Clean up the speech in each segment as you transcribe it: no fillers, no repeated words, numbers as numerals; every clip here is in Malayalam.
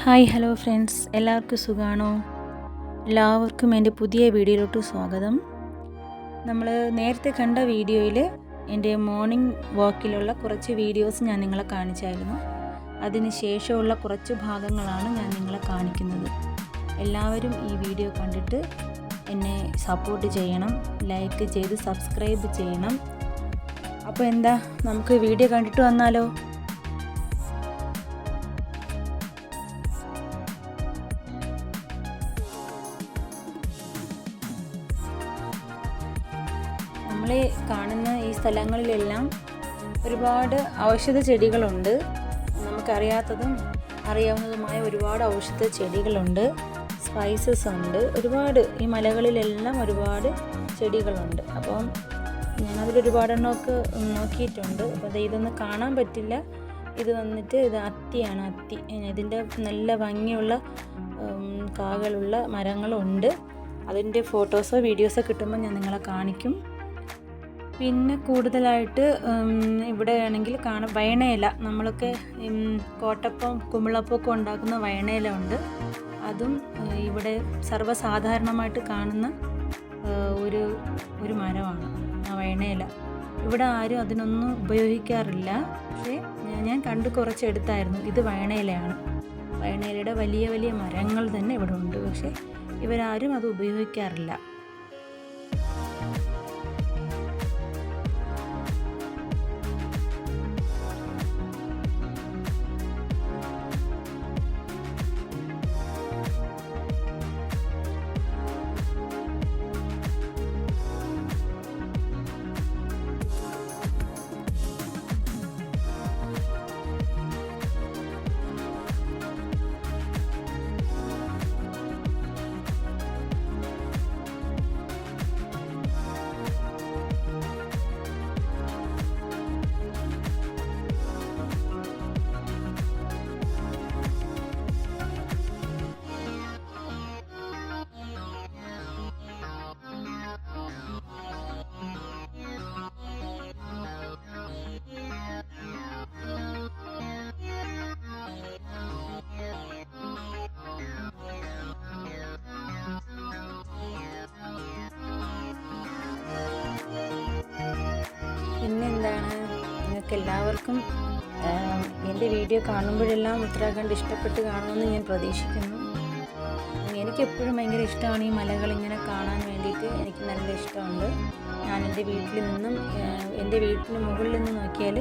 ഹായ് ഹലോ ഫ്രണ്ട്സ്, എല്ലാവർക്കും സുഖമാണോ? എല്ലാവർക്കും എൻ്റെ പുതിയ വീഡിയോയിലോട്ട് സ്വാഗതം. നമ്മൾ നേരത്തെ കണ്ട വീഡിയോയിൽ എൻ്റെ മോർണിംഗ് വാക്കിലുള്ള കുറച്ച് വീഡിയോസ് ഞാൻ നിങ്ങളെ കാണിച്ചായിരുന്നു. അതിന് ശേഷമുള്ള കുറച്ച് ഭാഗങ്ങളാണ് ഞാൻ നിങ്ങളെ കാണിക്കുന്നത്. എല്ലാവരും ഈ വീഡിയോ കണ്ടിട്ട് എന്നെ സപ്പോർട്ട് ചെയ്യണം, ലൈക്ക് ചെയ്ത് സബ്സ്ക്രൈബ് ചെയ്യണം. അപ്പോൾ എന്താ, നമുക്ക് വീഡിയോ കണ്ടിട്ട് വന്നാലോ? നമ്മൾ കാണുന്ന ഈ സ്ഥലങ്ങളിലെല്ലാം ഒരുപാട് ഔഷധ ചെടികളുണ്ട്. നമുക്കറിയാത്തതും അറിയാവുന്നതുമായ ഒരുപാട് ഔഷധ ചെടികളുണ്ട്, സ്പൈസസ് ഉണ്ട്. ഒരുപാട് ഈ മലകളിലെല്ലാം ഒരുപാട് ചെടികളുണ്ട്. അപ്പം ഞാനതിലൊരുപാടെണ്ണമൊക്കെ നോക്കിയിട്ടുണ്ട്. അപ്പോൾ ഇതൊന്നും കാണാൻ പറ്റില്ല. ഇത് അത്തിയാണ്. ഇതിൻ്റെ നല്ല ഭംഗിയുള്ള കാകളുള്ള മരങ്ങളുണ്ട്. അതിൻ്റെ ഫോട്ടോസോ വീഡിയോസോ കിട്ടുമ്പോൾ ഞാൻ നിങ്ങളെ കാണിക്കും. പിന്നെ കൂടുതലായിട്ട് ഇവിടെ ആണെങ്കിൽ വയണയില, നമ്മളൊക്കെ കോട്ടപ്പം കുമിളപ്പമൊക്കെ ഉണ്ടാക്കുന്ന വയണയില ഉണ്ട്. അതും ഇവിടെ സർവ്വസാധാരണമായിട്ട് കാണുന്ന ഒരു മരമാണ് ആ വയണയില. ഇവിടെ ആരും അതിനൊന്നും ഉപയോഗിക്കാറില്ല. പക്ഷേ ഞാൻ കണ്ട് കുറച്ചെടുത്തായിരുന്നു. ഇത് വയണയിലയാണ്. വയണയിലയുടെ വലിയ വലിയ മരങ്ങൾ തന്നെ ഇവിടെ ഉണ്ട്. പക്ഷേ ഇവരാരും അത് ഉപയോഗിക്കാറില്ല. പിന്നെന്താണ്, നിങ്ങൾക്ക് എല്ലാവർക്കും എൻ്റെ വീഡിയോ കാണുമ്പോഴെല്ലാം ഉത്തരാഖണ്ഡ് ഇഷ്ടപ്പെട്ട് കാണുമെന്ന് ഞാൻ പ്രതീക്ഷിക്കുന്നു. എനിക്കെപ്പോഴും ഭയങ്കര ഇഷ്ടമാണ് ഈ മലകൾ ഇങ്ങനെ കാണാൻ വേണ്ടിയിട്ട്. എനിക്ക് നല്ല ഇഷ്ടമുണ്ട്. ഞാൻ എൻ്റെ വീട്ടിന് മുകളിൽ നിന്ന് നോക്കിയാൽ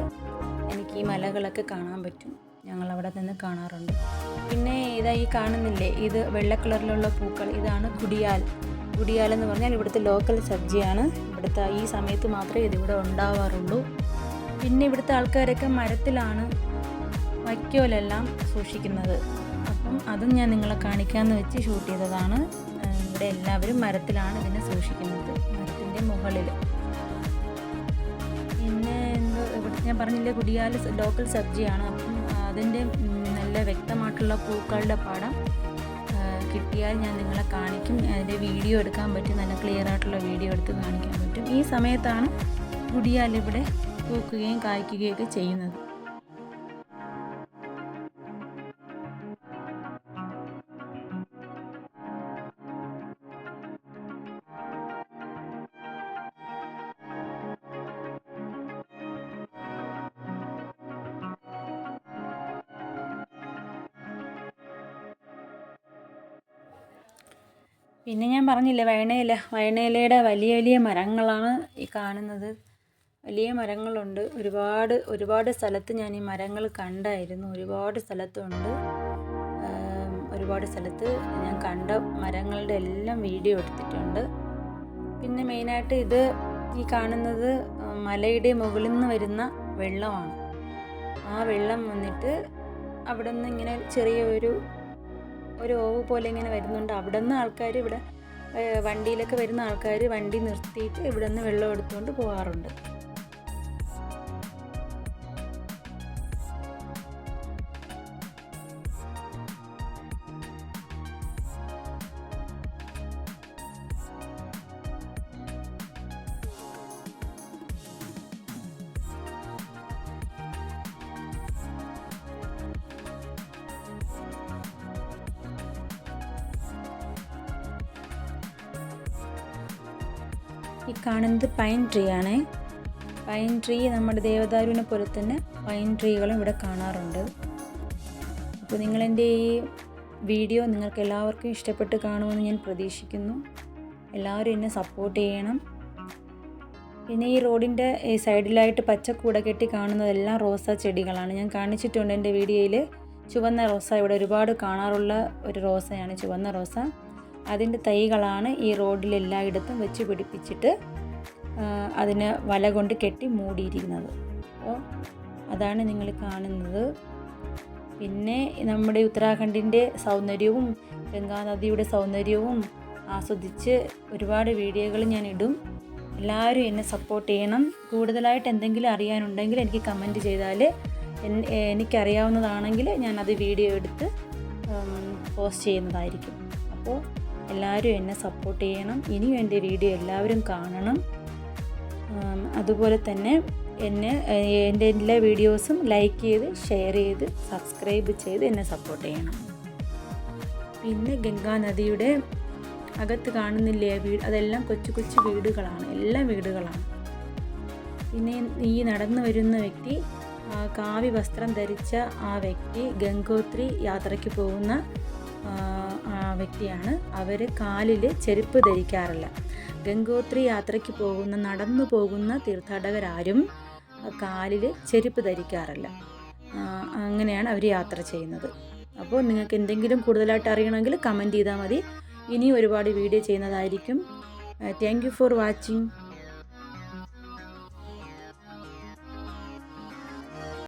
എനിക്ക് ഈ മലകളൊക്കെ കാണാൻ പറ്റും. ഞങ്ങളവിടെ നിന്ന് കാണാറുണ്ട്. പിന്നെ ഈ കാണുന്നില്ലേ, ഇത് വെള്ള കളറിലുള്ള പൂക്കൾ, ഇതാണ് കുടിയാൽ എന്ന് പറഞ്ഞാൽ ഇവിടുത്തെ ലോക്കൽ സബ്ജിയാണ്. ഇവിടുത്തെ ഈ സമയത്ത് മാത്രമേ ഇതിവിടെ ഉണ്ടാവാറുള്ളൂ. പിന്നെ ഇവിടുത്തെ ആൾക്കാരൊക്കെ മരത്തിലാണ് വൈക്കോലെല്ലാം സൂക്ഷിക്കുന്നത്. അപ്പം അതും ഞാൻ നിങ്ങളെ കാണിക്കാമെന്ന് വെച്ച് ഷൂട്ട് ചെയ്തതാണ്. ഇവിടെ എല്ലാവരും മരത്തിലാണ് ഇതിനെ സൂക്ഷിക്കുന്നത്, മരത്തിൻ്റെ മുകളിൽ. പിന്നെ ഇവിടുത്തെ ഞാൻ പറഞ്ഞില്ലേ, കുടിയാൽ ലോക്കൽ സബ്ജിയാണ്. അപ്പം അതിൻ്റെ നല്ല വ്യക്തമായിട്ടുള്ള പൂക്കളുടെ പടം കിട്ടിയാൽ ഞാൻ നിങ്ങളെ കാണിക്കും. അതിൻ്റെ വീഡിയോ എടുക്കാൻ പറ്റും, നല്ല ക്ലിയർ ആയിട്ടുള്ള വീഡിയോ എടുത്ത് കാണിക്കാൻ പറ്റും. ഈ സമയത്താണ് കുടിയാൽ ഇവിടെ പൂക്കുകയും കായ്ക്കുകയൊക്കെ ചെയ്യുന്നത്. പിന്നെ ഞാൻ പറഞ്ഞില്ലേ, വയണയിലയുടെ വലിയ വലിയ മരങ്ങളാണ് ഈ കാണുന്നത്. വലിയ മരങ്ങളുണ്ട്. ഒരുപാട് സ്ഥലത്ത് ഞാൻ ഈ മരങ്ങൾ കണ്ടായിരുന്നു. ഒരുപാട് സ്ഥലത്തുണ്ട്. ഒരുപാട് സ്ഥലത്ത് ഞാൻ കണ്ട മരങ്ങളുടെ എല്ലാം വീഡിയോ എടുത്തിട്ടുണ്ട്. പിന്നെ മെയിനായിട്ട് ഈ കാണുന്നത് മലയുടെ മുകളിൽ നിന്ന് വരുന്ന വെള്ളമാണ്. ആ വെള്ളം വന്നിട്ട് അവിടെ നിന്ന് ഇങ്ങനെ ചെറിയ ഒരു ഓവ് പോലെ ഇങ്ങനെ വരുന്നുണ്ട്. അവിടെ നിന്ന് ആൾക്കാർ, ഇവിടെ വണ്ടിയിലൊക്കെ വരുന്ന ആൾക്കാർ വണ്ടി നിർത്തിയിട്ട് ഇവിടെ നിന്ന് വെള്ളം എടുത്തുകൊണ്ട് പോകാറുണ്ട്. ഈ കാണുന്നത് പൈൻ ട്രീ ആണ്. പൈൻ ട്രീ നമ്മുടെ ദേവദാരുവിനെ പോലെ തന്നെ പൈൻ ട്രീകളും ഇവിടെ കാണാറുണ്ട്. അപ്പോൾ നിങ്ങളെൻ്റെ ഈ വീഡിയോ നിങ്ങൾക്ക് എല്ലാവർക്കും ഇഷ്ടപ്പെട്ട് കാണുമെന്ന് ഞാൻ പ്രതീക്ഷിക്കുന്നു. എല്ലാവരും എന്നെ സപ്പോർട്ട് ചെയ്യണം. പിന്നെ ഈ റോഡിൻ്റെ സൈഡിലായിട്ട് പച്ചക്കൂട കെട്ടി കാണുന്നതെല്ലാം റോസാ ചെടികളാണ്. ഞാൻ കാണിച്ചിട്ടുണ്ട് എൻ്റെ വീഡിയോയിൽ. ചുവന്ന റോസ ഇവിടെ ഒരുപാട് കാണാറുള്ള ഒരു റോസയാണ് ചുവന്ന റോസ. അതിൻ്റെ തൈകളാണ് ഈ റോഡിലെല്ലായിടത്തും വെച്ച് പിടിപ്പിച്ചിട്ട് അതിന് വല കൊണ്ട് കെട്ടി മൂടിയിരിക്കുന്നത്. അപ്പോൾ അതാണ് നിങ്ങൾ കാണുന്നത്. പിന്നെ നമ്മുടെ ഉത്തരാഖണ്ഡിൻ്റെ സൗന്ദര്യവും ഗംഗാനദിയുടെ സൗന്ദര്യവും ആസ്വദിച്ച് ഒരുപാട് വീഡിയോകൾ ഞാൻ ഇടും. എല്ലാവരും എന്നെ സപ്പോർട്ട് ചെയ്യണം. കൂടുതലായിട്ട് എന്തെങ്കിലും അറിയാനുണ്ടെങ്കിൽ എനിക്ക് കമൻറ്റ് ചെയ്താൽ എനിക്കറിയാവുന്നതാണെങ്കിൽ ഞാനത് വീഡിയോ എടുത്ത് പോസ്റ്റ് ചെയ്യുന്നതായിരിക്കും. അപ്പോൾ എല്ലാവരും എന്നെ സപ്പോർട്ട് ചെയ്യണം. ഇനിയും എൻ്റെ വീഡിയോ എല്ലാവരും കാണണം. അതുപോലെ തന്നെ എൻ്റെ എല്ലാ വീഡിയോസും ലൈക്ക് ചെയ്ത് ഷെയർ ചെയ്ത് സബ്സ്ക്രൈബ് ചെയ്ത് എന്നെ സപ്പോർട്ട് ചെയ്യണം. പിന്നെ ഗംഗാനദിയുടെ അകത്ത് കാണുന്നില്ലേ വീട്, അതെല്ലാം കൊച്ചു കൊച്ചു വീടുകളാണ്, എല്ലാം വീടുകളാണ്. പിന്നെ ഈ നടന്നു വരുന്ന വ്യക്തി, കാവി വസ്ത്രം ധരിച്ച ആ വ്യക്തി ഗംഗോത്രി യാത്രയ്ക്ക് പോകുന്ന വ്യക്തിയാണ്. അവർ കാലിൽ ചെരുപ്പ് ധരിക്കാറില്ല. ഗംഗോത്രി യാത്രയ്ക്ക് നടന്നു പോകുന്ന തീർത്ഥാടകരാരും കാലിൽ ചെരുപ്പ് ധരിക്കാറില്ല. അങ്ങനെയാണ് അവർ യാത്ര ചെയ്യുന്നത്. അപ്പോൾ നിങ്ങൾക്ക് എന്തെങ്കിലും കൂടുതലായിട്ട് അറിയണമെങ്കിൽ കമൻറ്റ് ചെയ്താൽ മതി. ഇനിയും ഒരുപാട് വീഡിയോ ചെയ്യുന്നതായിരിക്കും. Thank you for watching.